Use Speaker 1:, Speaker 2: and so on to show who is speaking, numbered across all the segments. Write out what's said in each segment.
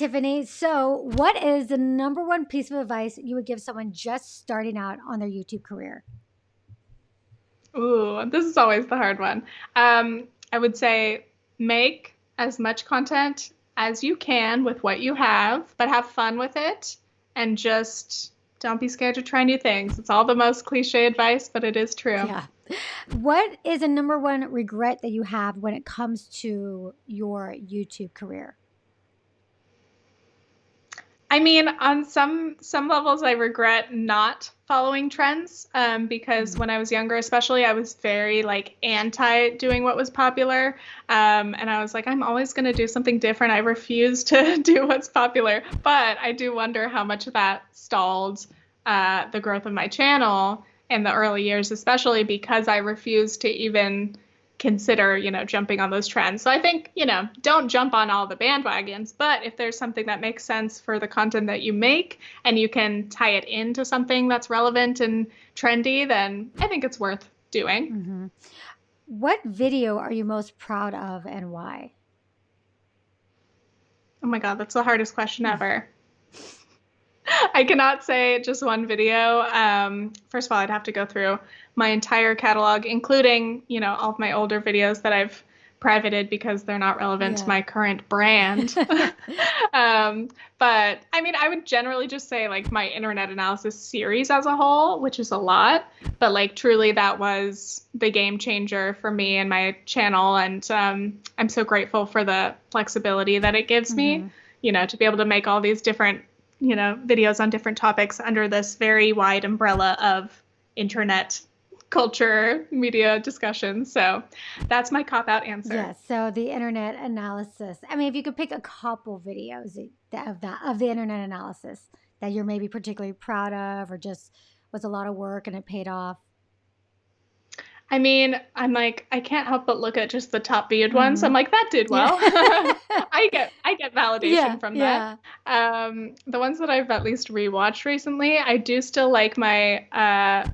Speaker 1: Tiffany. So, what is the number one piece of advice you would give someone just starting out on their YouTube career?
Speaker 2: Ooh, this is always the hard one. I would say make as much content as you can with what you have, but have fun with it and just don't be scared to try new things. It's all the most cliche advice, but it is true.
Speaker 1: Yeah. What is a number one regret that you have when it comes to your YouTube career?
Speaker 2: I mean, on some levels, I regret not following trends because when I was younger, especially, I was very like anti doing what was popular, and I was like, I'm always going to do something different. I refuse to do what's popular. But I do wonder how much of that stalled the growth of my channel in the early years, especially because I refused to even consider, jumping on those trends. So I think, don't jump on all the bandwagons, but if there's something that makes sense for the content that you make and you can tie it into something that's relevant and trendy, then I think it's worth doing.
Speaker 1: Mm-hmm. What video are you most proud of and why?
Speaker 2: Oh my God, that's the hardest question ever. I cannot say just one video. First of all, I'd have to go through my entire catalog, including, all of my older videos that I've privated because they're not relevant to
Speaker 1: Yeah.
Speaker 2: my current brand. um, but I mean, I would generally just say like my internet analysis series as a whole, which is a lot, but like truly that was the game changer for me and my channel. And I'm so grateful for the flexibility that it gives
Speaker 1: Mm-hmm.
Speaker 2: me, to be able to make all these different videos on different topics under this very wide umbrella of internet culture, media discussion. So that's my cop out answer.
Speaker 1: Yes. So the internet analysis. I mean, if you could pick a couple videos of the internet analysis that you're maybe particularly proud of, or just was a lot of work and it paid off.
Speaker 2: I mean, I'm like, I can't help but look at just the top viewed ones.
Speaker 1: Mm-hmm.
Speaker 2: I'm like, that did
Speaker 1: Yeah.
Speaker 2: well. I get
Speaker 1: Yeah.
Speaker 2: validation from that.
Speaker 1: Yeah.
Speaker 2: The ones that I've at least rewatched recently, I do still like my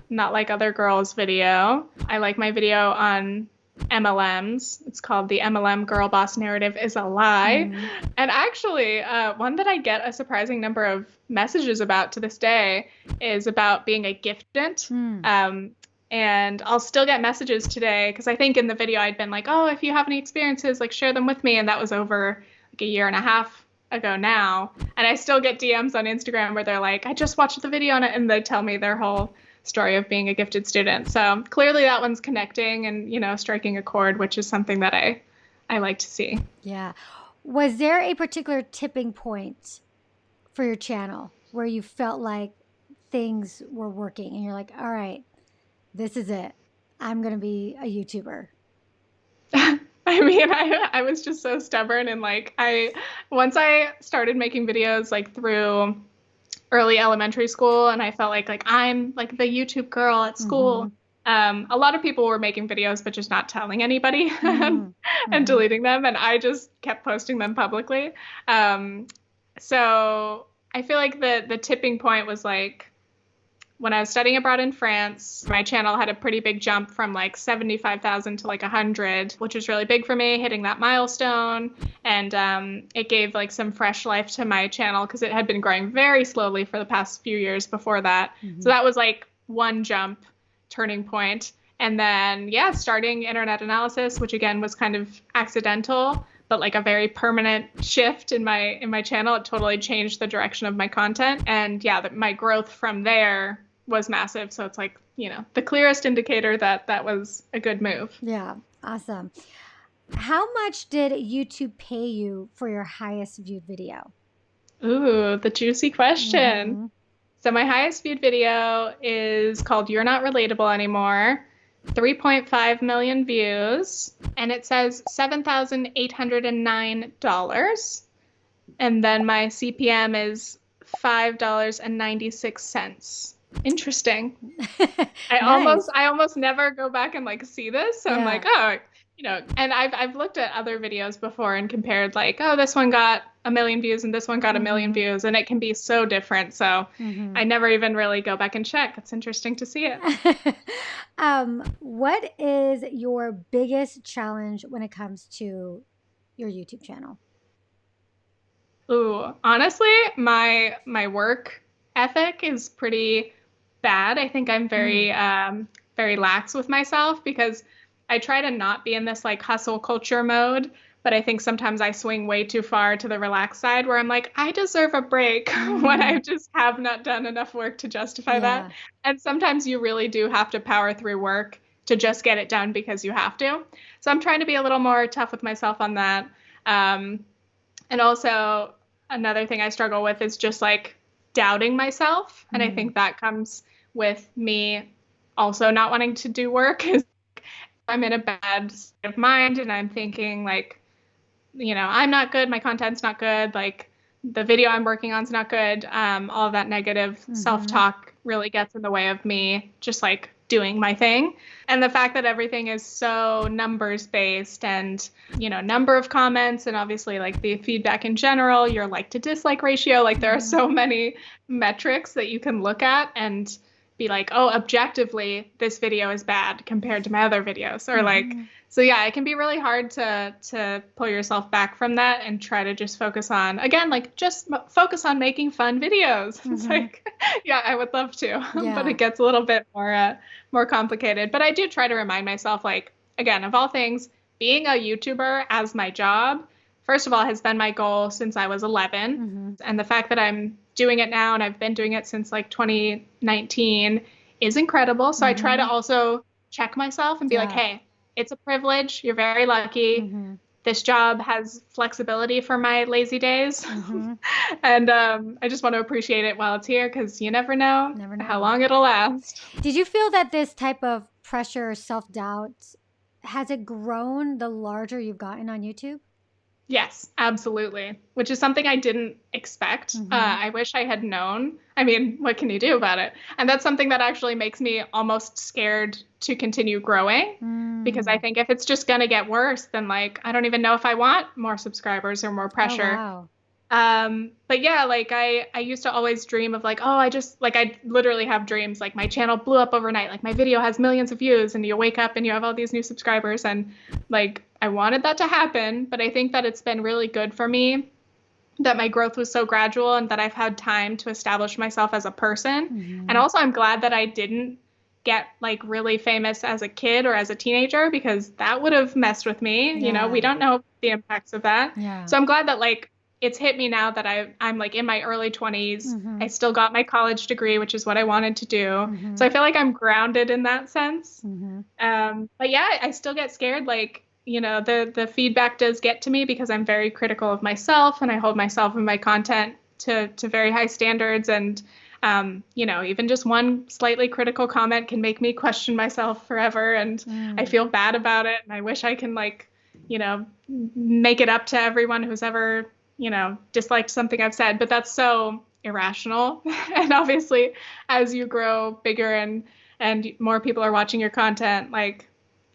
Speaker 2: not like other girls video. I like my video on MLMs. It's called The MLM Girl Boss Narrative is a Lie.
Speaker 1: Mm-hmm.
Speaker 2: And actually, one that I get a surprising number of messages about to this day is about being a giftant.
Speaker 1: Mm.
Speaker 2: And I'll still get messages today because I think in the video I'd been like, oh, if you have any experiences, like share them with me. And that was over like a year and a half ago now. And I still get DMs on Instagram where they're like, I just watched the video on it, and they tell me their whole story of being a gifted student. So clearly that one's connecting and, striking a chord, which is something that I like to see.
Speaker 1: Yeah. Was there a particular tipping point for your channel where you felt like things were working and you're like, all right, this is it. I'm going to be a YouTuber.
Speaker 2: I mean, I was just so stubborn, and like once I started making videos like through early elementary school, and I felt like I'm like the YouTube girl at
Speaker 1: Mm-hmm.
Speaker 2: school. A lot of people were making videos but just not telling anybody
Speaker 1: Mm-hmm.
Speaker 2: and
Speaker 1: Mm-hmm.
Speaker 2: deleting them, and I just kept posting them publicly. So I feel like the tipping point was like when I was studying abroad in France. My channel had a pretty big jump from like 75,000 to like 100, which was really big for me, hitting that milestone. And it gave like some fresh life to my channel because it had been growing very slowly for the past few years before that.
Speaker 1: Mm-hmm.
Speaker 2: So that was like one jump turning point. And then, yeah, starting internet analysis, which again was kind of accidental, but like a very permanent shift in my channel. It totally changed the direction of my content. And yeah, my growth from there was massive. So it's like, the clearest indicator that that was a good move.
Speaker 1: Yeah. Awesome. How much did YouTube pay you for your highest viewed video?
Speaker 2: Ooh, the juicy question.
Speaker 1: Mm-hmm.
Speaker 2: So my highest viewed video is called You're Not Relatable Anymore. 3.5 million views, and it says $7,809. And then my CPM is $5.96. Interesting. I almost
Speaker 1: Nice.
Speaker 2: I almost never go back and like see this. So I'm
Speaker 1: Yeah.
Speaker 2: like, oh, and I've looked at other videos before and compared like, oh, this one got a million views and this one got a million
Speaker 1: Mm-hmm.
Speaker 2: views, and it can be so different. So
Speaker 1: Mm-hmm.
Speaker 2: I never even really go back and check. It's interesting to see it.
Speaker 1: What is your biggest challenge when it comes to your YouTube channel?
Speaker 2: Ooh, honestly, my work ethic is pretty bad. I think I'm
Speaker 1: Mm.
Speaker 2: very lax with myself because I try to not be in this like hustle culture mode, but I think sometimes I swing way too far to the relaxed side where I'm like, I deserve a break when I
Speaker 1: Mm.
Speaker 2: just have not done enough work to justify that.
Speaker 1: Yeah.
Speaker 2: And sometimes you really do have to power through work to just get it done because you have to. So I'm trying to be a little more tough with myself on that. Um, and also, another thing I struggle with is just like doubting myself. And I
Speaker 1: Mm.
Speaker 2: think that comes with me also not wanting to do work. Is I'm in a bad state of mind and I'm thinking, like, I'm not good, my content's not good, like, the video I'm working on is not good. All of that negative self
Speaker 1: Mm-hmm.
Speaker 2: talk really gets in the way of me just like doing my thing. And the fact that everything is so numbers based and, number of comments and obviously like the feedback in general, your like to dislike ratio, like there are
Speaker 1: Mm-hmm.
Speaker 2: so many metrics that you can look at and be like, oh, objectively, this video is bad compared to my other videos. Or like,
Speaker 1: Mm-hmm.
Speaker 2: so yeah, it can be really hard to pull yourself back from that and try to just focus on, again, like just focus on making fun videos. It's
Speaker 1: Mm-hmm.
Speaker 2: like, yeah, I would love to, but
Speaker 1: Yeah.
Speaker 2: it gets a little bit more complicated. But I do try to remind myself, like, again, of all things, being a YouTuber as my job, first of all, has been my goal since I was 11.
Speaker 1: Mm-hmm.
Speaker 2: And the fact that I'm doing it now and I've been doing it since like 2019 is incredible. So I try to
Speaker 1: Mm-hmm.
Speaker 2: also check myself and be like,
Speaker 1: Yeah.
Speaker 2: hey, it's a privilege. You're very lucky.
Speaker 1: Mm-hmm.
Speaker 2: This job has flexibility for my lazy days.
Speaker 1: Mm-hmm.
Speaker 2: And I just want to appreciate it while it's here because you never know
Speaker 1: Never
Speaker 2: how
Speaker 1: know.
Speaker 2: long it'll last.
Speaker 1: Did you feel that this type of pressure or self doubt has it grown the larger you've gotten on YouTube?
Speaker 2: Yes, absolutely. Which is something I didn't expect.
Speaker 1: Mm-hmm.
Speaker 2: I wish I had known. I mean, what can you do about it? And that's something that actually makes me almost scared to continue growing because I
Speaker 1: Mm.
Speaker 2: think if it's just going to get worse, then like, I don't even know if I want more subscribers or more
Speaker 1: Oh
Speaker 2: pressure.
Speaker 1: wow.
Speaker 2: But yeah, like I used to always dream of like, oh, I just like I literally have dreams like my channel blew up overnight, like my video has millions of views and you wake up and you have all these new subscribers and like I wanted that to happen, but I think that it's been really good for me that my growth was so gradual and that I've had time to establish myself as a person. And
Speaker 1: Mm-hmm.
Speaker 2: also I'm glad that I didn't get like really famous as a kid or as a teenager because that would have messed with me. We
Speaker 1: Yeah.
Speaker 2: don't know the impacts of that.
Speaker 1: Yeah.
Speaker 2: So I'm glad that like it's hit me now that I'm like in my early 20s.
Speaker 1: Mm-hmm.
Speaker 2: I still got my college degree, which is what I wanted to do.
Speaker 1: Mm-hmm.
Speaker 2: So I feel like I'm grounded in that sense.
Speaker 1: Mm-hmm.
Speaker 2: But yeah, I still get scared. Like, the feedback does get to me because I'm very critical of myself and I hold myself and my content to very high standards. And, even just one slightly critical comment can make me question myself forever. And I
Speaker 1: Mm.
Speaker 2: feel bad about it. And I wish I can, like, make it up to everyone who's ever, disliked something I've said. But that's so irrational. And obviously, as you grow bigger and more people are watching your content, like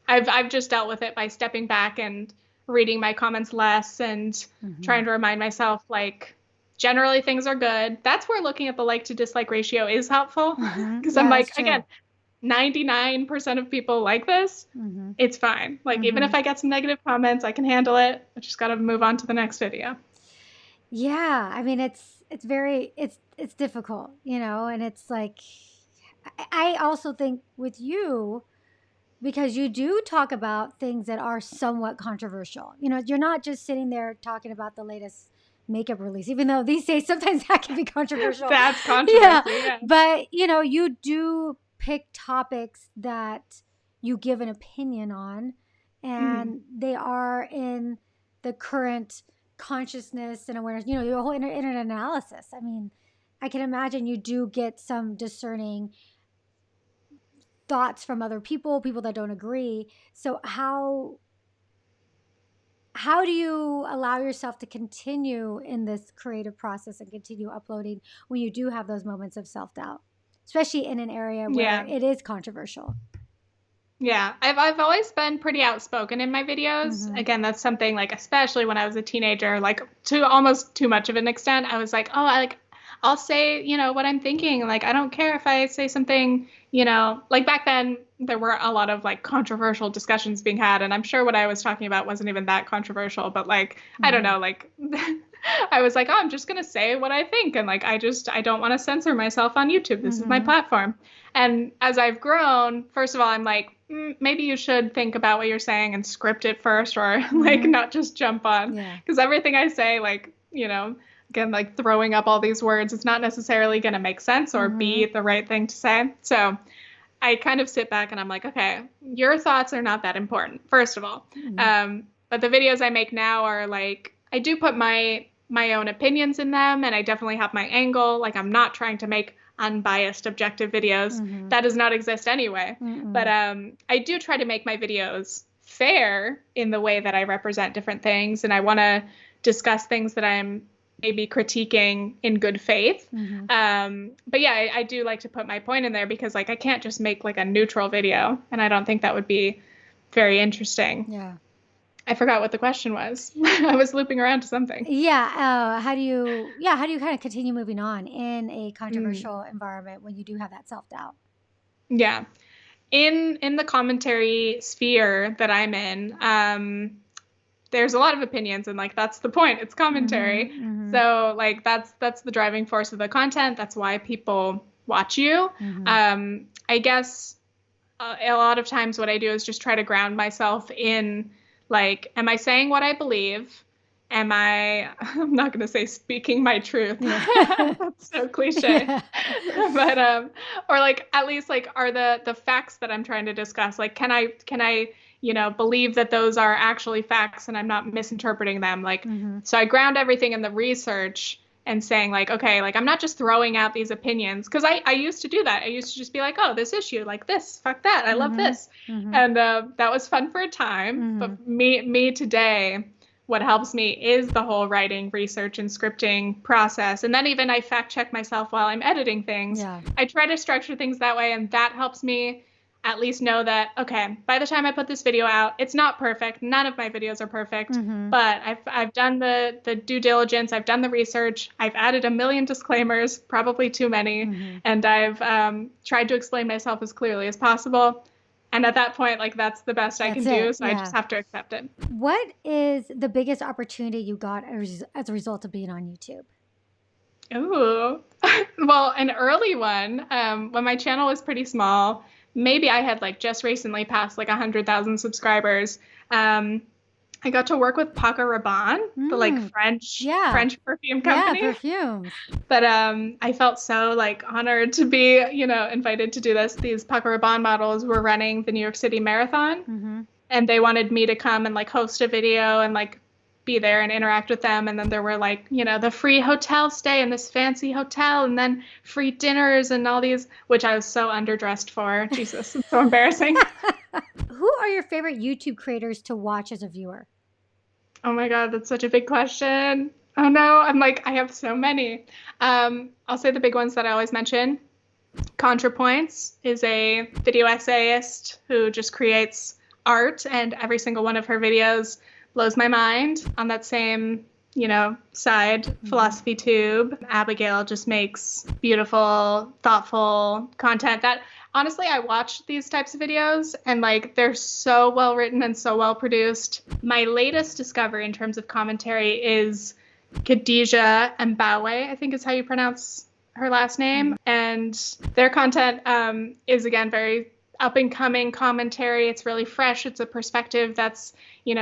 Speaker 2: I've just dealt with it by stepping back and reading my comments less and
Speaker 1: Mm-hmm.
Speaker 2: trying to remind myself like generally things are good. That's where looking at the like to dislike ratio is helpful
Speaker 1: Mm-hmm.
Speaker 2: because I'm
Speaker 1: Yeah, that's
Speaker 2: like
Speaker 1: true.
Speaker 2: again, 99% of people like this.
Speaker 1: Mm-hmm.
Speaker 2: It's fine. Like even
Speaker 1: Mm-hmm.
Speaker 2: if I get some negative comments, I can handle it. I just got to move on to the next video.
Speaker 1: Yeah, I mean it's very it's difficult, and it's like I also think with you because you do talk about things that are somewhat controversial. You're not just sitting there talking about the latest makeup release, even though these days sometimes that can be controversial.
Speaker 2: That's
Speaker 1: Yeah,
Speaker 2: controversy. Yeah.
Speaker 1: but you do pick topics that you give an opinion on,
Speaker 2: Mm.
Speaker 1: and they are in the current consciousness and awareness. Your whole internet analysis. I mean, I can imagine you do get some discerning thoughts from other people that don't agree. So how do you allow yourself to continue in this creative process and continue uploading when you do have those moments of self-doubt, especially in an area where
Speaker 2: Yeah.
Speaker 1: it is controversial?
Speaker 2: Yeah, I've always been pretty outspoken in my videos.
Speaker 1: Mm-hmm.
Speaker 2: Again, that's something like especially when I was a teenager, like to almost too much of an extent. I was like, oh, I'll say, what I'm thinking. Like I don't care if I say something, like back then there were a lot of like controversial discussions being had and I'm sure what I was talking about wasn't even that controversial, but like I don't
Speaker 1: Mm-hmm.
Speaker 2: know, like I was like, oh, I'm just going to say what I think. And like, I don't want to censor myself on YouTube. This is my
Speaker 1: Mm-hmm.
Speaker 2: platform. And as I've grown, first of all, I'm like, maybe you should think about what you're saying and script it first, or like
Speaker 1: Mm-hmm.
Speaker 2: not just jump on.
Speaker 1: Yeah.
Speaker 2: Because everything I say, like, again, like throwing up all these words, it's not necessarily going to make sense or
Speaker 1: Mm-hmm.
Speaker 2: be the right thing to say. So I kind of sit back and I'm like, okay, your thoughts are not that important, first of all.
Speaker 1: Mm-hmm.
Speaker 2: But the videos I make now are like, I do put my own opinions in them, and I definitely have my angle. Like, I'm not trying to make unbiased, objective videos.
Speaker 1: Mm-hmm.
Speaker 2: That does not exist anyway. But
Speaker 1: Mm-mm.
Speaker 2: I do try to make my videos fair in the way that I represent different things, and I want to discuss things that I'm maybe critiquing in good faith.
Speaker 1: Mm-hmm.
Speaker 2: But yeah, I do like to put my point in there because like I can't just make like a neutral video, and I don't think that would be very interesting.
Speaker 1: Yeah.
Speaker 2: I forgot what the question was. I was looping around to something.
Speaker 1: Yeah. How do you kind of continue moving on in a
Speaker 2: Mm,
Speaker 1: controversial environment when you do have that self doubt?
Speaker 2: yeah. In the commentary sphere that I'm in, there's a lot of opinions, and like that's the point. It's commentary.
Speaker 1: Mm-hmm. Mm-hmm.
Speaker 2: So like that's the driving force of the content. That's why people watch you.
Speaker 1: Mm-hmm.
Speaker 2: I guess a lot of times what I do is just try to ground myself in like, am I saying what I believe? Am I, I'm not going to say speaking my truth.
Speaker 1: Yeah.
Speaker 2: That's so cliche.
Speaker 1: Yeah.
Speaker 2: But, or like, at least like, are the facts that I'm trying to discuss, like, can I, believe that those are actually facts and I'm not misinterpreting them? Like,
Speaker 1: Mm-hmm.
Speaker 2: so I ground everything in the research and saying like, okay, like I'm not just throwing out these opinions, because I used to do that. I used to just be like, oh, this issue, like this, fuck that, I love
Speaker 1: Mm-hmm.
Speaker 2: this.
Speaker 1: Mm-hmm.
Speaker 2: And that was fun for a time.
Speaker 1: Mm-hmm.
Speaker 2: But me today, what helps me is the whole writing, research, and scripting process. And then even I fact check myself while I'm editing things.
Speaker 1: Yeah.
Speaker 2: I try to structure things that way, and that helps me at least know that, okay, by the time I put this video out, it's not perfect. None of my videos are perfect,
Speaker 1: Mm-hmm.
Speaker 2: but I've done the due diligence. I've done the research. I've added a million disclaimers, probably too many,
Speaker 1: Mm-hmm.
Speaker 2: and I've tried to explain myself as clearly as possible. And at that point, like that's the best I
Speaker 1: That's
Speaker 2: can
Speaker 1: it.
Speaker 2: do. So I
Speaker 1: Yeah.
Speaker 2: just have to accept it.
Speaker 1: What is the biggest opportunity you got as a result of being on YouTube?
Speaker 2: Ooh. Well, an early one, when my channel was pretty small, maybe I had like just recently passed like 100,000 subscribers. Um, I got to work with Paco Rabanne, the like
Speaker 1: Mm. Yeah.
Speaker 2: French perfume
Speaker 1: Yeah.
Speaker 2: company.
Speaker 1: Perfumes.
Speaker 2: But I felt so like honored to be, invited to do this. These Paco Rabanne models were running the New York City Marathon,
Speaker 1: Mm-hmm.
Speaker 2: and they wanted me to come and like host a video and like be there and interact with them. And then there were like, the free hotel stay in this fancy hotel, and then free dinners and all these, which I was so underdressed for. Jesus, it's so embarrassing.
Speaker 1: Who are your favorite YouTube creators to watch as a viewer?
Speaker 2: Oh my God, that's such a big question. Oh no, I'm like, I have so many. I'll say the big ones that I always mention. ContraPoints is a video essayist who just creates art, and every single one of her videos blows my mind. On that same, side, Philosophy Tube, Abigail just makes beautiful, thoughtful content that honestly, I watch these types of videos and like they're so well written and so well produced. My latest discovery in terms of commentary is Khadija Mbawe, I think is how you pronounce her last name. And their content is again very up and coming commentary. It's really fresh. It's a perspective that's,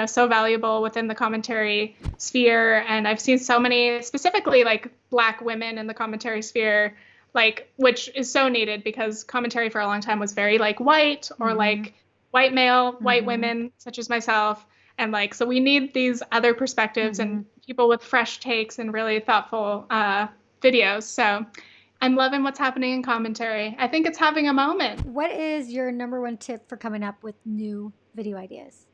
Speaker 2: so valuable within the commentary sphere. And I've seen so many, specifically like Black women in the commentary sphere, like, which is so needed because commentary for a long time was very like white or like white male, white women, such as myself. And like, so we need these other perspectives and people with fresh takes and really thoughtful videos. So I'm loving what's happening in commentary. I think it's having a moment.
Speaker 1: What is your number one tip for coming up with new video ideas?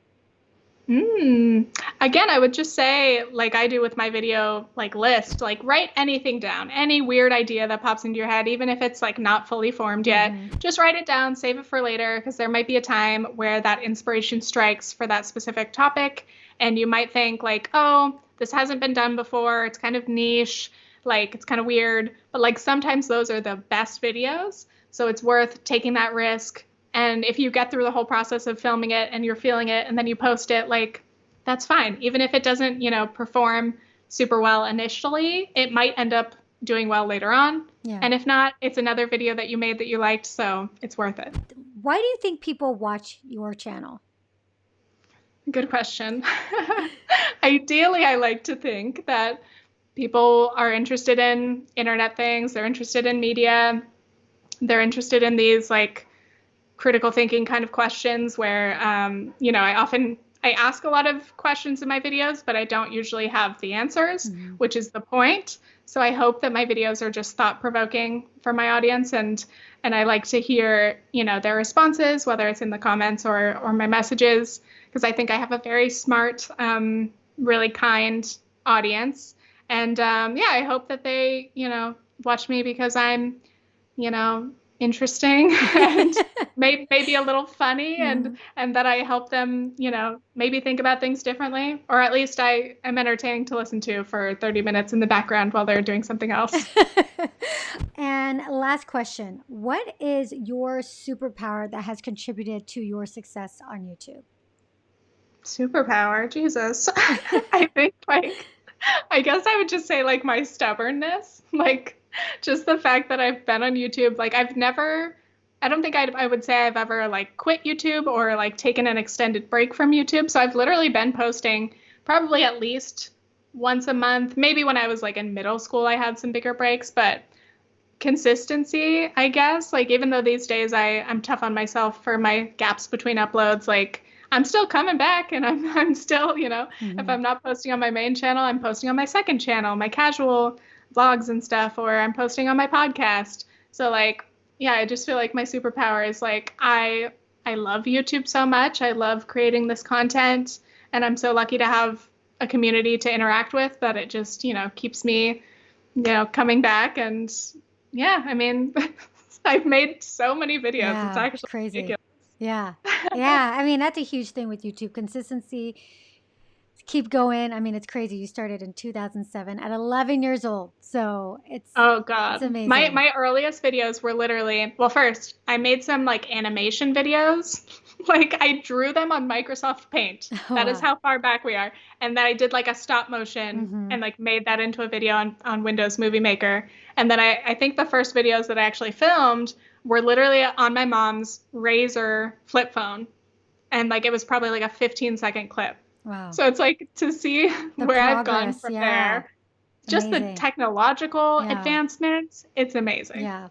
Speaker 2: Again, I would just say, like I do with my video, like list, like write anything down, any weird idea that pops into your head, even if it's like not fully formed yet, just write it down, save it for later, because there might be a time where that inspiration strikes for that specific topic. And you might think like, oh, this hasn't been done before. It's kind of niche, like it's kind of weird, but like sometimes those are the best videos. So it's worth taking that risk. And if you get through the whole process of filming it and you're feeling it and then you post it, like that's fine. Even if it doesn't, perform super well initially, it might end up doing well later on.
Speaker 1: Yeah.
Speaker 2: And if not, it's another video that you made that you liked, so it's worth it.
Speaker 1: Why do you think people watch your channel?
Speaker 2: Good question. Ideally, I like to think that people are interested in internet things, they're interested in media, they're interested in these like critical thinking kind of questions where, I ask a lot of questions in my videos, but I don't usually have the answers, which is the point. So I hope that my videos are just thought provoking for my audience, and I like to hear, their responses, whether it's in the comments or my messages, because I think I have a very smart, really kind audience. And I hope that they, watch me because I'm, interesting and maybe a little funny, and that I help them, maybe think about things differently, or at least I am entertaining to listen to for 30 minutes in the background while they're doing something else.
Speaker 1: And last question, what is your superpower that has contributed to your success on YouTube?
Speaker 2: Superpower, Jesus. I think I guess I would just say like my stubbornness, like just the fact that I've been on YouTube. Like I don't think I would say I've ever like quit YouTube or like taken an extended break from YouTube. So I've literally been posting probably at least once a month. Maybe when I was like in middle school, I had some bigger breaks, but consistency, I guess, like even though these days I'm tough on myself for my gaps between uploads, like I'm still coming back, and I'm still, if I'm not posting on my main channel, I'm posting on my second channel, my casual vlogs and stuff, or I'm posting on my podcast. So like, yeah, I just feel like my superpower is like I love YouTube so much. I love creating this content, and I'm so lucky to have a community to interact with that it just, keeps me, coming back. And yeah, I mean, I've made so many videos.
Speaker 1: Yeah,
Speaker 2: it's actually
Speaker 1: crazy.
Speaker 2: ridiculous.
Speaker 1: Yeah. Yeah. I mean, that's a huge thing with YouTube. Consistency. Keep going. I mean, it's crazy. You started in 2007 at 11 years old. So it's amazing.
Speaker 2: My earliest videos were literally, well, first I made some like animation videos. Like I drew them on Microsoft Paint. That is how far back we are. And then I did like a stop motion and like made that into a video on Windows Movie Maker. And then I think the first videos that I actually filmed were literally on my mom's Razor flip phone. And like it was probably like a 15-second clip.
Speaker 1: Wow.
Speaker 2: So it's like to see where I've gone from there. Just
Speaker 1: amazing.
Speaker 2: The technological advancements, it's amazing.
Speaker 1: Yeah.